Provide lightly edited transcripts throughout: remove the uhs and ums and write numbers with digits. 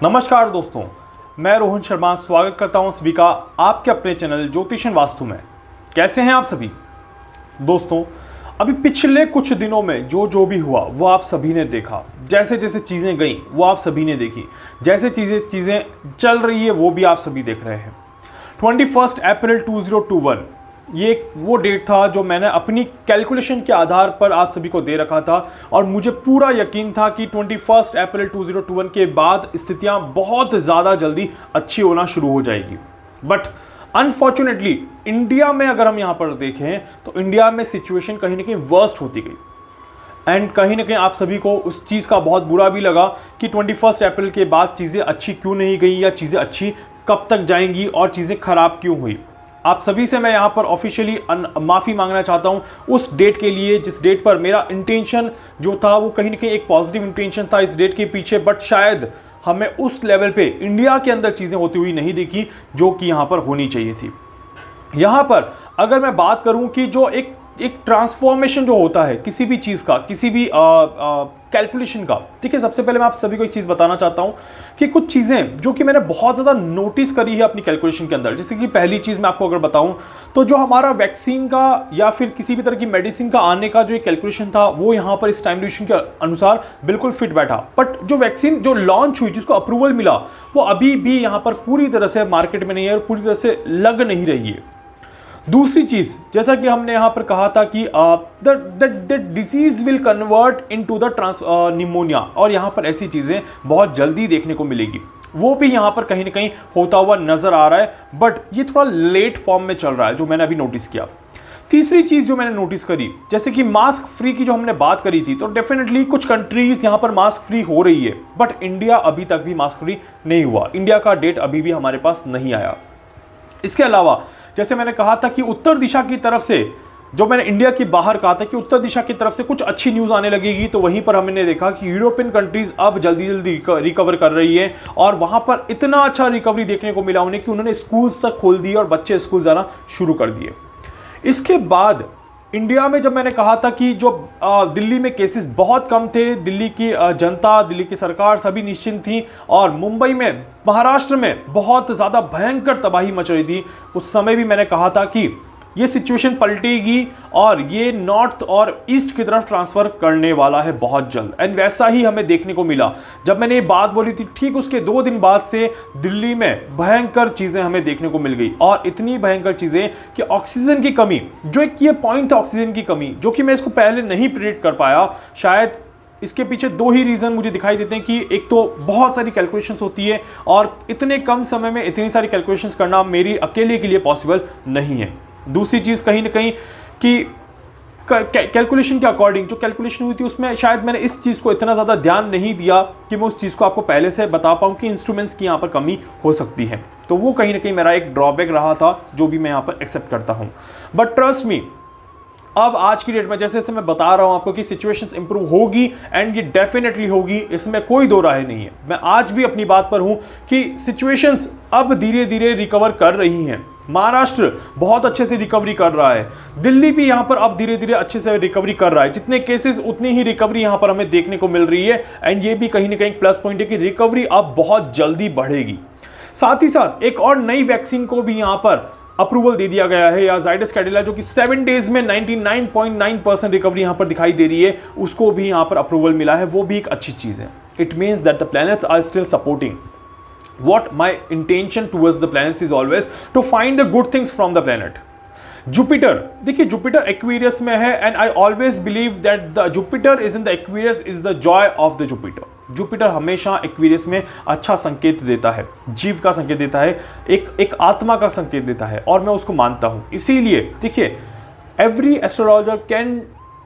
नमस्कार दोस्तों, मैं रोहन शर्मा स्वागत करता हूं सभी का आपके अपने चैनल ज्योतिषन वास्तु में। कैसे हैं आप सभी दोस्तों? अभी पिछले कुछ दिनों में जो भी हुआ वो आप सभी ने देखा। जैसे जैसे चीज़ें गई वो आप सभी ने देखी। जैसे चीज़ें चल रही है वो भी आप सभी देख रहे हैं। 21 अप्रैल 2021 ये वो डेट था जो मैंने अपनी कैलकुलेशन के आधार पर आप सभी को दे रखा था और मुझे पूरा यकीन था कि 21 अप्रैल 2021 के बाद स्थितियां बहुत ज़्यादा जल्दी अच्छी होना शुरू हो जाएगी। बट अनफॉर्चुनेटली इंडिया में अगर हम यहाँ पर देखें तो इंडिया में सिचुएशन कहीं ना कहीं वर्स्ट होती गई एंड कहीं ना कहीं आप सभी को उस चीज़ का बहुत बुरा भी लगा कि 21 अप्रैल के बाद चीज़ें अच्छी क्यों नहीं गई या चीज़ें अच्छी कब तक जाएंगी और चीज़ें खराब क्यों हुई। आप सभी से मैं यहाँ पर ऑफिशियली माफ़ी मांगना चाहता हूँ उस डेट के लिए जिस डेट पर मेरा इंटेंशन जो था वो कहीं ना कहीं एक पॉजिटिव इंटेंशन था इस डेट के पीछे, बट शायद हमें उस लेवल पे इंडिया के अंदर चीज़ें होती हुई नहीं देखी जो कि यहाँ पर होनी चाहिए थी। यहाँ पर अगर मैं बात करूँ कि जो एक ट्रांसफॉर्मेशन जो होता है किसी भी चीज़ का, किसी भी कैलकुलेशन का, ठीक है, सबसे पहले मैं आप सभी को एक चीज़ बताना चाहता हूँ कि कुछ चीज़ें जो कि मैंने बहुत ज़्यादा नोटिस करी है अपनी कैलकुलेशन के अंदर। जैसे कि पहली चीज़ मैं आपको अगर बताऊँ तो जो हमारा वैक्सीन का या फिर किसी भी तरह की मेडिसिन का आने का जो कैलकुलेशन था वो यहाँ पर इस टाइम ड्यूरेशन के अनुसार बिल्कुल फिट बैठा। बट जो वैक्सीन जो लॉन्च हुई, जिसको अप्रूवल मिला, वो अभी भी यहाँ पर पूरी तरह से मार्केट में नहीं है और पूरी तरह से लग नहीं रही है। दूसरी चीज़, जैसा कि हमने यहाँ पर कहा था कि the disease will convert into the pneumonia, और यहाँ पर ऐसी चीज़ें बहुत जल्दी देखने को मिलेगी। वो भी यहाँ पर कहीं ना कहीं होता हुआ नज़र आ रहा है, बट ये थोड़ा लेट फॉर्म में चल रहा है जो मैंने अभी नोटिस किया। तीसरी चीज़ जो मैंने नोटिस करी, जैसे कि मास्क फ्री की जो हमने बात करी थी, तो डेफिनेटली कुछ कंट्रीज़ यहाँ पर मास्क फ्री हो रही है, बट इंडिया अभी तक भी मास्क फ्री नहीं हुआ। इंडिया का डेट अभी भी हमारे पास नहीं आया। इसके अलावा जैसे मैंने कहा था कि उत्तर दिशा की तरफ से, जो मैंने इंडिया के बाहर कहा था कि उत्तर दिशा की तरफ से कुछ अच्छी न्यूज़ आने लगेगी, तो वहीं पर हमने देखा कि यूरोपियन कंट्रीज़ अब जल्दी जल्दी रिकवर कर रही है और वहाँ पर इतना अच्छा रिकवरी देखने को मिला उन्हें कि उन्होंने स्कूल्स तक खोल दिए और बच्चे स्कूल जाना शुरू कर दिए। इसके बाद इंडिया में जब मैंने कहा था कि जो दिल्ली में केसेस बहुत कम थे, दिल्ली की जनता, दिल्ली की सरकार सभी निश्चिंत थी और मुंबई में, महाराष्ट्र में बहुत ज़्यादा भयंकर तबाही मच रही थी, उस समय भी मैंने कहा था कि ये सिचुएशन पलटेगी और ये नॉर्थ और ईस्ट की तरफ ट्रांसफ़र करने वाला है बहुत जल्द। एंड वैसा ही हमें देखने को मिला। जब मैंने ये बात बोली थी ठीक उसके 2 दिन बाद से दिल्ली में भयंकर चीज़ें हमें देखने को मिल गई, और इतनी भयंकर चीज़ें कि ऑक्सीजन की कमी, जो एक ये पॉइंट था ऑक्सीजन की कमी, जो कि मैं इसको पहले नहीं प्रेडिक्ट कर पाया। शायद इसके पीछे 2 ही रीज़न मुझे दिखाई देते हैं कि एक तो बहुत सारी कैलकुलेशंस होती है और इतने कम समय में इतनी सारी कैलकुलेशंस करना मेरी अकेले के लिए पॉसिबल नहीं है। दूसरी चीज़ कहीं ना कहीं कि कैलकुलेशन के अकॉर्डिंग जो कैलकुलेशन हुई थी उसमें शायद मैंने इस चीज़ को इतना ज़्यादा ध्यान नहीं दिया कि मैं उस चीज़ को आपको पहले से बता पाऊँ कि इंस्ट्रूमेंट्स की यहाँ पर कमी हो सकती है। तो वो कहीं ना कहीं मेरा एक ड्रॉबैक रहा था जो भी मैं यहाँ पर एक्सेप्ट करता हूँ। बट ट्रस्ट मी, अब आज की डेट में जैसे जैसे मैं बता रहा हूं आपको कि सिचुएशंस इंप्रूव होगी एंड ये डेफिनेटली होगी, इसमें कोई दो राय नहीं है। मैं आज भी अपनी बात पर हूं कि सिचुएशंस अब धीरे धीरे रिकवर कर रही हैं। महाराष्ट्र बहुत अच्छे से रिकवरी कर रहा है, दिल्ली भी यहां पर अब धीरे धीरे अच्छे से रिकवरी कर रहा है। जितने केसेस उतनी ही रिकवरी यहां पर हमें देखने को मिल रही है एंड ये भी कहीं ना कहीं प्लस पॉइंट है कि रिकवरी अब बहुत जल्दी बढ़ेगी। साथ ही साथ एक और नई वैक्सीन को भी यहां पर अप्रूवल दे दिया गया है, या जाइडस कैडिला, जो कि 7 डेज में 99.9% रिकवरी यहां पर दिखाई दे रही है, उसको भी यहां पर अप्रूवल मिला है। वो भी एक अच्छी चीज है। It means that the planets are still supporting what my intention towards the planets is always to find the good things from the planet. Jupiter, देखिए जुपिटर एक्वेरियस में है and I always believe that the Jupiter is in the Aquarius is the Joy of the Jupiter. Jupiter हमेशा Aquarius में अच्छा संकेत देता है, जीव का संकेत देता है, एक आत्मा का संकेत देता है, और मैं उसको मानता हूं। इसीलिए देखिए every astrologer can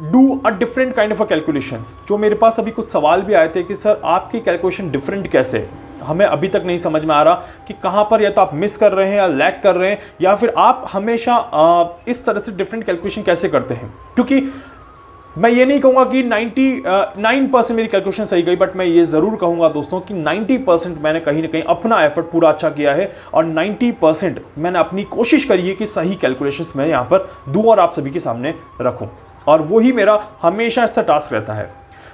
do a different kind of a calculations. जो मेरे पास अभी कुछ सवाल भी आए थे कि सर आपकी कैलकुलेशन डिफरेंट कैसे है, हमें अभी तक नहीं समझ में आ रहा कि कहाँ पर या तो आप मिस कर रहे हैं या लैग कर रहे हैं, या फिर आप हमेशा इस तरह से डिफरेंट कैलकुलेशन कैसे करते हैं। क्योंकि मैं ये नहीं कहूँगा कि 99% मेरी कैलकुलेशन सही गई, बट मैं ये ज़रूर कहूँगा दोस्तों कि 90% मैंने कहीं ना कहीं अपना एफर्ट पूरा अच्छा किया है और 90% मैंने अपनी कोशिश करी है कि सही कैलकुलेशंस मैं यहाँ पर दूँ और आप सभी के सामने रखूँ, और वही मेरा हमेशा ऐसा टास्क रहता है।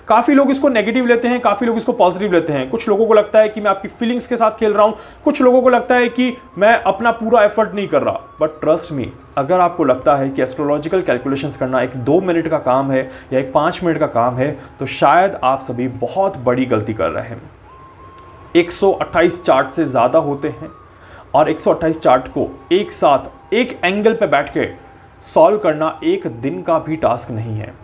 काफ़ी लोग इसको नेगेटिव लेते हैं, काफ़ी लोग इसको पॉजिटिव लेते हैं। कुछ लोगों को लगता है कि मैं आपकी फीलिंग्स के साथ खेल रहा हूँ, कुछ लोगों को लगता है कि मैं अपना पूरा एफर्ट नहीं कर रहा। बट ट्रस्ट मी, अगर आपको लगता है कि एस्ट्रोलॉजिकल कैलकुलेशंस करना एक 2 मिनट का काम है या एक 5 मिनट का काम है, तो शायद आप सभी बहुत बड़ी गलती कर रहे हैं। 128 चार्ट से ज़्यादा होते हैं और 128 चार्ट को एक साथ एक एंगल पे बैठ के सॉल्व करना एक दिन का भी टास्क नहीं है।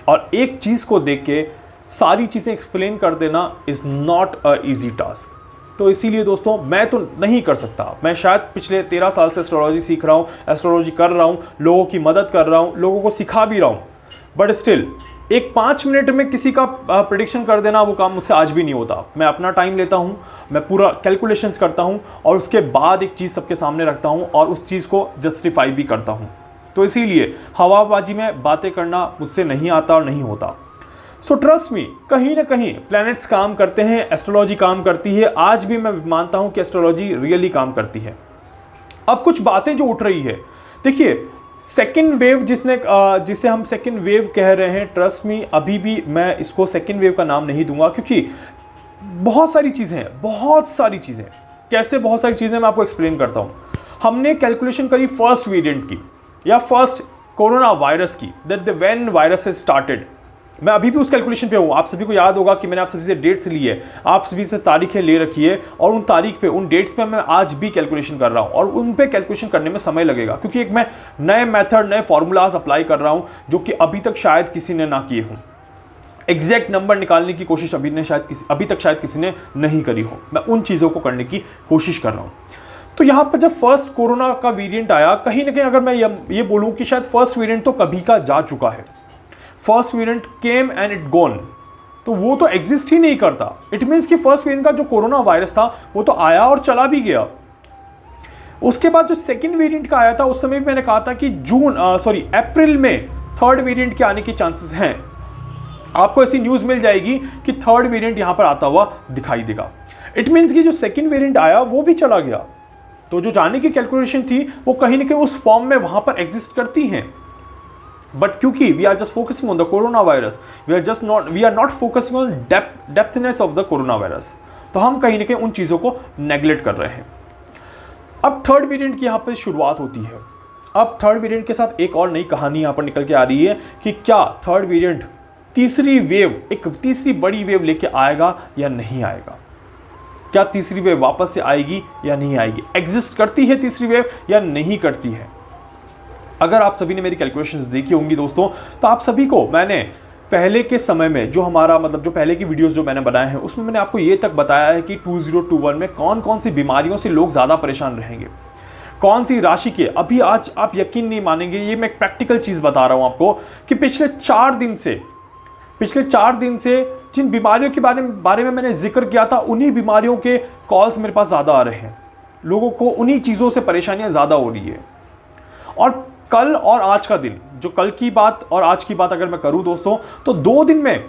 और एक चीज़ को देख के सारी चीज़ें एक्सप्लेन कर देना is not a easy task. तो इसीलिए दोस्तों, मैं तो नहीं कर सकता। मैं शायद पिछले 13 साल से एस्ट्रोलॉजी सीख रहा हूँ, एस्ट्रोलॉजी कर रहा हूँ, लोगों की मदद कर रहा हूँ, लोगों को सिखा भी रहा हूँ, बट स्टिल एक 5 मिनट में किसी का प्रेडिक्शन कर देना, वो काम मुझसे आज भी नहीं होता। मैं अपना टाइम लेता हूँ, मैं पूरा कैलकुलेशंस करता हूँ और उसके बाद एक चीज़ सबके सामने रखता हूँ और उस चीज़ को जस्टिफाई भी करता हूँ। तो इसीलिए हवाबाजी में बातें करना मुझसे नहीं आता और नहीं होता। सो ट्रस्ट मी, कहीं ना कहीं प्लैनेट्स काम करते हैं, एस्ट्रोलॉजी काम करती है। आज भी मैं मानता हूँ कि एस्ट्रोलॉजी रियली काम करती है। अब कुछ बातें जो उठ रही है, देखिए सेकेंड वेव जिसे हम सेकेंड वेव कह रहे हैं, ट्रस्ट मी अभी भी मैं इसको सेकेंड वेव का नाम नहीं दूंगा, क्योंकि बहुत सारी चीज़ें हैं, बहुत सारी चीज़ें। कैसे बहुत सारी चीज़ें, मैं आपको एक्सप्लेन करता हूँ। हमने कैलकुलेशन करी फर्स्ट वेरिएंट की या फर्स्ट कोरोना वायरस की, that the when virus has started. मैं अभी भी उस कैलकुलेशन पे हूँ। आप सभी को याद होगा कि मैंने आप सभी से डेट्स ली है, आप सभी से तारीखें ले रखी है और उन तारीख पे, उन डेट्स पे मैं आज भी कैलकुलेशन कर रहा हूँ और उन पे कैलकुलेशन करने में समय लगेगा, क्योंकि एक मैं नए मेथड, नए फॉर्मूलाज अप्लाई कर रहा हूँ जो कि अभी तक शायद किसी ने ना किए हों। एग्जैक्ट नंबर निकालने की कोशिश अभी तक शायद किसी ने नहीं करी हो। मैं उन चीज़ों को करने की कोशिश कर रहा हूँ। तो यहाँ पर जब फर्स्ट कोरोना का वेरिएंट आया, कहीं ना कहीं अगर मैं ये बोलूँ कि शायद फर्स्ट वेरिएंट तो कभी का जा चुका है, first variant came and it gone, तो वो तो एग्जिस्ट ही नहीं करता। इट मीन्स कि फर्स्ट वेरिएंट का जो कोरोना वायरस था वो तो आया और चला भी गया। उसके बाद जो सेकंड वेरिएंट का आया था, उस समय भी मैंने कहा था कि अप्रैल में थर्ड वेरिएंट के आने के चांसेस हैं। आपको ऐसी न्यूज़ मिल जाएगी कि थर्ड वेरिएंट यहाँ पर आता हुआ दिखाई देगा। इट मीन्स कि जो सेकंड वेरिएंट आया वो भी चला गया। तो जो जाने की कैलकुलेशन थी वो कहीं ना कहीं उस फॉर्म में वहाँ पर एग्जिस्ट करती हैं। बट क्योंकि we are just focusing on the corona virus, we are not focusing on depthness of the corona virus, तो हम कहीं ना कहीं उन चीज़ों को नेग्लेक्ट कर रहे हैं। अब थर्ड वेरिएंट की यहाँ पर शुरुआत होती है। अब थर्ड वेरिएंट के साथ एक और नई कहानी यहाँ पर निकल के आ रही है कि क्या थर्ड वेरिएंट तीसरी वेव, एक तीसरी बड़ी वेव लेके आएगा या नहीं आएगा। क्या तीसरी वेव वापस से आएगी या नहीं आएगी, एग्जिस्ट करती है तीसरी वेव या नहीं करती है। अगर आप सभी ने मेरी कैलकुलेशंस देखी होंगी दोस्तों, तो आप सभी को मैंने पहले के समय में जो पहले की वीडियोस जो मैंने बनाए हैं, उसमें मैंने आपको ये तक बताया है कि 2021 में कौन कौन सी बीमारियों से लोग ज़्यादा परेशान रहेंगे, कौन सी राशि के। अभी आज आप यकीन नहीं मानेंगे, ये मैं एक प्रैक्टिकल चीज़ बता रहा हूँ आपको कि पिछले 4 दिन से जिन बीमारियों के बारे में मैंने जिक्र किया था, उन्हीं बीमारियों के कॉल्स मेरे पास ज़्यादा आ रहे हैं। लोगों को उन्हीं चीज़ों से परेशानियाँ ज़्यादा हो रही है। और कल और आज का दिन, जो कल की बात और आज की बात अगर मैं करूं दोस्तों, तो 2 दिन में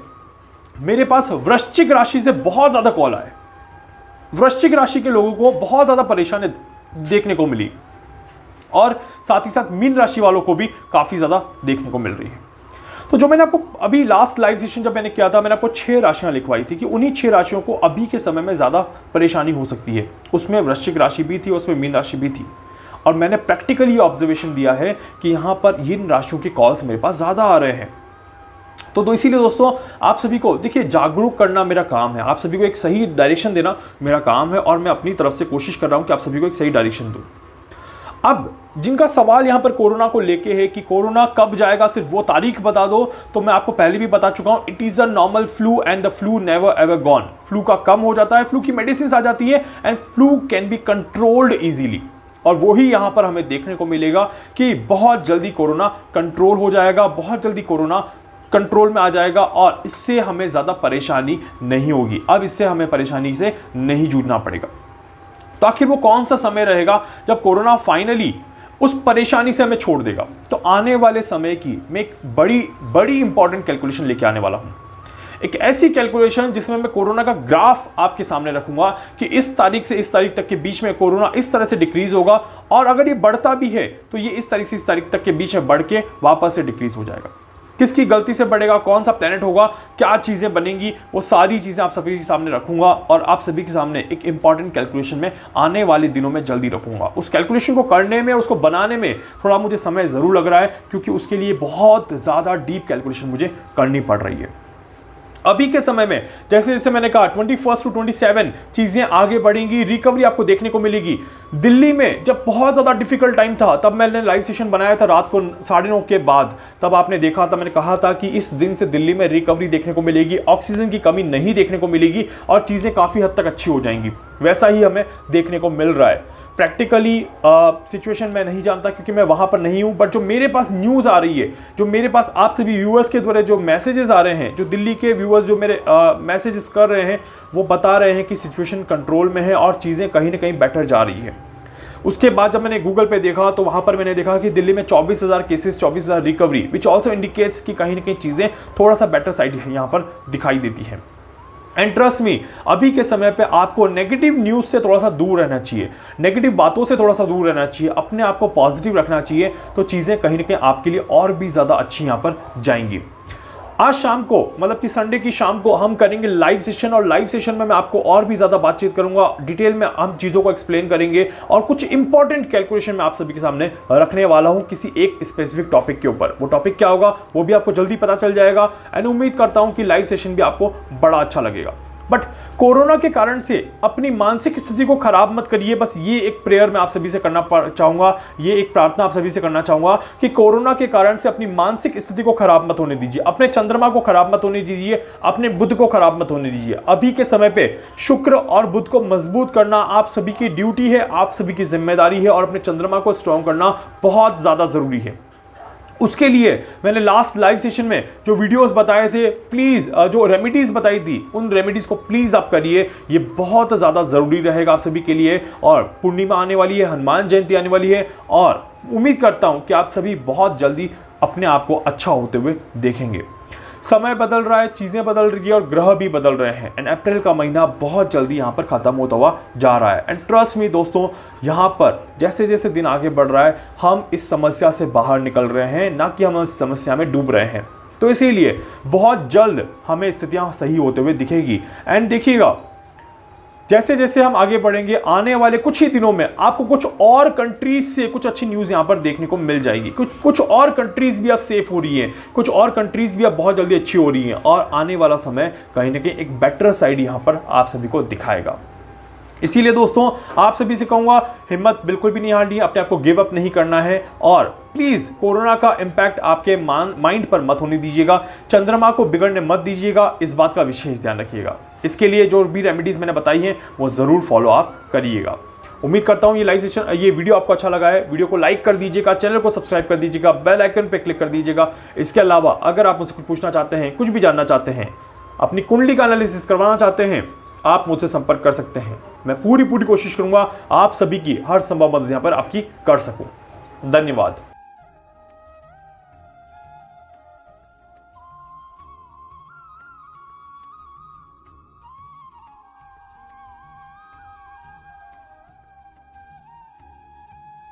मेरे पास वृश्चिक राशि से बहुत ज़्यादा कॉल आए। वृश्चिक राशि के लोगों को बहुत ज़्यादा परेशानी देखने को मिली और साथ ही साथ मीन राशि वालों को भी काफ़ी ज़्यादा देखने को मिल रही है। तो जो मैंने आपको अभी लास्ट लाइव सेशन जब मैंने किया था, मैंने आपको 6 राशियां लिखवाई थी कि उन्हीं 6 राशियों को अभी के समय में ज़्यादा परेशानी हो सकती है। उसमें वृश्चिक राशि भी थी, उसमें मीन राशि भी थी। और मैंने प्रैक्टिकली ऑब्जर्वेशन दिया है कि यहाँ पर इन राशियों के कॉल्स मेरे पास ज़्यादा आ रहे हैं। तो इसीलिए दोस्तों, आप सभी को देखिए, जागरूक करना मेरा काम है, आप सभी को एक सही डायरेक्शन देना मेरा काम है और मैं अपनी तरफ से कोशिश कर रहा हूँ कि आप सभी को एक सही डायरेक्शन दूँ। अब जिनका सवाल यहाँ पर कोरोना को लेके है कि कोरोना कब जाएगा, सिर्फ वो तारीख बता दो, तो मैं आपको पहले भी बता चुका हूँ, it is a normal flu and the flu never ever gone. Flu का कम हो जाता है, फ्लू की मेडिसिन आ जाती है and flu can be controlled easily. और वही यहाँ पर हमें देखने को मिलेगा कि बहुत जल्दी कोरोना कंट्रोल हो जाएगा, बहुत जल्दी कोरोना कंट्रोल में आ जाएगा और इससे हमें ज़्यादा परेशानी नहीं होगी। अब इससे हमें परेशानी से नहीं जूझना पड़ेगा। तो आखिर वो कौन सा समय रहेगा जब कोरोना फाइनली उस परेशानी से हमें छोड़ देगा। तो आने वाले समय की मैं एक बड़ी इंपॉर्टेंट कैलकुलेशन लेके आने वाला हूँ। एक ऐसी कैलकुलेशन जिसमें मैं कोरोना का ग्राफ आपके सामने रखूंगा कि इस तारीख से इस तारीख तक के बीच में कोरोना इस तरह से डिक्रीज होगा और अगर ये बढ़ता भी है तो ये इस तारीख से इस तारीख तक के बीच में बढ़ के वापस से डिक्रीज हो जाएगा। किसकी गलती से बढ़ेगा, कौन सा प्लेनेट होगा, क्या चीज़ें बनेंगी, वो सारी चीज़ें आप सभी के सामने रखूंगा और आप सभी के सामने एक इंपॉर्टेंट कैलकुलेशन में आने वाले दिनों में जल्दी रखूंगा। उस कैलकुलेशन को करने में, उसको बनाने में थोड़ा मुझे समय ज़रूर लग रहा है, क्योंकि उसके लिए बहुत ज़्यादा डीप कैलकुलेशन मुझे करनी पड़ रही है। अभी के समय में जैसे जैसे मैंने कहा 21 to 27 चीज़ें आगे बढ़ेंगी, रिकवरी आपको देखने को मिलेगी। दिल्ली में जब बहुत ज़्यादा डिफिकल्ट टाइम था, तब मैंने लाइव सेशन बनाया था रात को 9:30 के बाद। तब आपने देखा था, मैंने कहा था कि इस दिन से दिल्ली में रिकवरी देखने को मिलेगी, ऑक्सीजन की कमी नहीं देखने को मिलेगी और चीज़ें काफ़ी हद तक अच्छी हो जाएंगी। वैसा ही हमें देखने को मिल रहा है। प्रैक्टिकली सिचुएशन मैं नहीं जानता क्योंकि मैं वहाँ पर नहीं हूँ, बट जो मेरे पास न्यूज़ आ रही है, जो मेरे पास आप सभी व्यूअर्स के द्वारा जो मैसेजेस आ रहे हैं, जो दिल्ली के व्यूअर्स जो मेरे मैसेजेस कर रहे हैं, वो बता रहे हैं कि सिचुएशन कंट्रोल में है और चीज़ें कहीं ना कहीं बेटर जा रही है। उसके बाद जब मैंने गूगल पे देखा तो वहाँ पर मैंने देखा कि दिल्ली में 24,000 cases, 24,000 recovery, which also indicates कि कहीं ना कहीं चीज़ें थोड़ा सा बेटर साइड यहाँ पर दिखाई देती हैं। एंड ट्रस्ट मी, अभी के समय पे आपको नेगेटिव न्यूज़ से थोड़ा सा दूर रहना चाहिए, नेगेटिव बातों से थोड़ा सा दूर रहना चाहिए, अपने आप को पॉजिटिव रखना चाहिए, तो चीज़ें कहीं ना कहीं आपके लिए और भी ज़्यादा अच्छी यहाँ पर जाएंगी। आज शाम को, मतलब कि संडे की शाम को हम करेंगे लाइव सेशन और लाइव सेशन में मैं आपको और भी ज़्यादा बातचीत करूंगा, डिटेल में हम चीज़ों को एक्सप्लेन करेंगे और कुछ इंपॉर्टेंट कैलकुलेशन मैं आप सभी के सामने रखने वाला हूं किसी एक स्पेसिफिक टॉपिक के ऊपर। वो टॉपिक क्या होगा वो भी आपको जल्दी पता चल जाएगा एंड उम्मीद करता हूं कि लाइव सेशन भी आपको बड़ा अच्छा लगेगा। बट कोरोना के कारण से अपनी मानसिक स्थिति को खराब मत करिए। बस ये एक प्रेयर मैं आप सभी से करना चाहूँगा, ये एक प्रार्थना आप सभी से करना चाहूँगा कि कोरोना के कारण से अपनी मानसिक स्थिति को खराब मत होने दीजिए, अपने चंद्रमा को खराब मत होने दीजिए, अपने बुध को खराब मत होने दीजिए। अभी के समय पे शुक्र और बुध को मजबूत करना आप सभी की ड्यूटी है, आप सभी की जिम्मेदारी है और अपने चंद्रमा को स्ट्रॉन्ग करना बहुत ज़्यादा ज़रूरी है। उसके लिए मैंने लास्ट लाइव सेशन में जो वीडियोस बताए थे, प्लीज़ जो रेमेडीज़ बताई थी, उन रेमेडीज़ को प्लीज़ आप करिए, ये बहुत ज़्यादा ज़रूरी रहेगा आप सभी के लिए। और पूर्णिमा आने वाली है, हनुमान जयंती आने वाली है और उम्मीद करता हूँ कि आप सभी बहुत जल्दी अपने आप को अच्छा होते हुए देखेंगे। समय बदल रहा है, चीज़ें बदल रही है और ग्रह भी बदल रहे हैं एंड अप्रैल का महीना बहुत जल्दी यहाँ पर ख़त्म होता हुआ जा रहा है। एंड ट्रस्ट मी दोस्तों, यहाँ पर जैसे जैसे दिन आगे बढ़ रहा है हम इस समस्या से बाहर निकल रहे हैं, ना कि हम इस समस्या में डूब रहे हैं। तो इसीलिए बहुत जल्द हमें स्थितियाँ सही होते हुए दिखेगी। एंड देखिएगा, जैसे जैसे हम आगे बढ़ेंगे आने वाले कुछ ही दिनों में आपको कुछ और कंट्रीज से कुछ अच्छी न्यूज़ यहाँ पर देखने को मिल जाएगी। कुछ और कंट्रीज भी अब सेफ हो रही हैं, कुछ और कंट्रीज भी अब बहुत जल्दी अच्छी हो रही हैं और आने वाला समय कहीं ना कहीं एक बेटर साइड यहाँ पर आप सभी को दिखाएगा। इसीलिए दोस्तों आप सभी से कहूँगा, हिम्मत बिल्कुल भी नहीं हारनी, अपने आप को गिव अप नहीं करना है और प्लीज़ कोरोना का इम्पैक्ट आपके माइंड पर मत होने दीजिएगा, चंद्रमा को बिगड़ने मत दीजिएगा, इस बात का विशेष ध्यान रखिएगा। इसके लिए जो भी रेमेडीज़ मैंने बताई हैं वो ज़रूर फॉलो आप करिएगा। उम्मीद करता हूँ ये लाइव सेशन, ये वीडियो आपको अच्छा लगा है। वीडियो को लाइक कर दीजिएगा, चैनल को सब्सक्राइब कर दीजिएगा, बेल आइकन पर क्लिक कर दीजिएगा। इसके अलावा अगर आप मुझसे कुछ पूछना चाहते हैं, कुछ भी जानना चाहते हैं, अपनी कुंडली का एनालिसिस करवाना चाहते हैं, आप मुझसे संपर्क कर सकते हैं। मैं पूरी कोशिश करूंगा आप सभी की हर संभव मदद यहाँ पर आपकी कर सकूं। धन्यवाद।